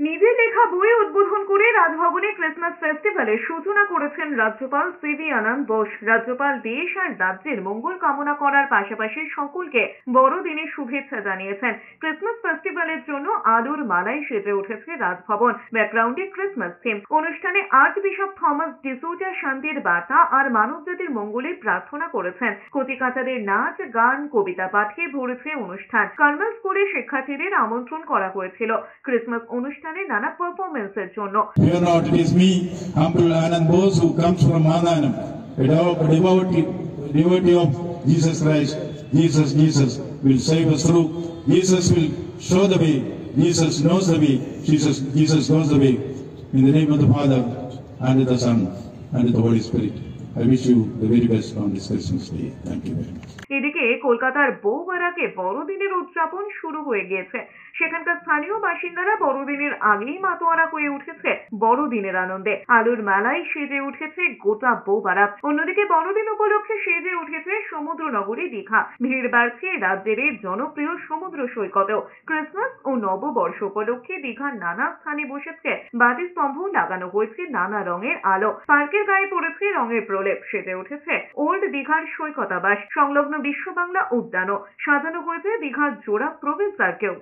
নিজের লেখা বই উদ্বোধন করে রাজভবনে ক্রিসমাস ফেস্টিভ্যালের সূচনা করেছেন রাজ্যপাল সিভি আনন্দ বোস। রাজ্যপাল দেশ আর রাজ্যের মঙ্গল কামনা করার পাশাপাশি সকলকে বড়দিনের শুভেচ্ছা জানিয়েছেন। ক্রিসমাস ফেস্টিভ্যালের জন্য আলোর মালায় সেজে উঠেছে রাজভবন। ব্যাকগ্রাউন্ডে ক্রিসমাস থিম। অনুষ্ঠানে আর্চ বিশপ থমাস ডিসুজা শান্তির বার্তা আর মানবজাতির মঙ্গলের প্রার্থনা করেছেন। কচিকাঁচাদের নাচ, গান, কবিতা পাঠে ভরেছে অনুষ্ঠান। কার্মেল স্কুলের শিক্ষার্থীদের আমন্ত্রণ করা হয়েছিল ক্রিসমাস অনুষ্ঠানে নানা পারফরমেন্সের জন্য। Fear not, it is me, humble Anand Bose, who comes from Mananam, a devotee of Jesus Christ. Jesus will save us through. Jesus will show the way. Jesus knows the way. Jesus knows the way. In the name of the Father, and of the Son, and of the Holy Spirit. I wish you the very best on this Christmas day. Thank you very much. এদিকে কলকাতার বউবারাকে বড়দিনের উদযাপন শুরু হয়ে গিয়েছে। সেখানকার স্থানীয় বাসিন্দারা বড়দিনের আগেই মাতোয়ারা হয়ে উঠেছে বড়দিনের আনন্দে। আলোর মেলায় সেজে উঠেছে গোটা বউবারা। অন্যদিকে বড়দিন উপলক্ষে সেজে উঠেছে সমুদ্র নগরী দীঘা। ভিড় বাড়ছে রাজ্যের জনপ্রিয় সমুদ্র সৈকতেও। ক্রিসমাস ও নববর্ষ উপলক্ষে দীঘার নানা স্থানে বসেছে বাতিস্তম্ভ, লাগানো হয়েছে নানা রঙের আলো। পার্কের গায়ে পড়েছে রঙের প্রলেপ। সেজে উঠেছে ওল্ড দীঘার সৈকতাবাস। সংলগ্ন বিশ্ব বাংলা উদ্যানও সাজানো হয়েছে দীঘার জোড়া প্রবেশদ্বারকেও।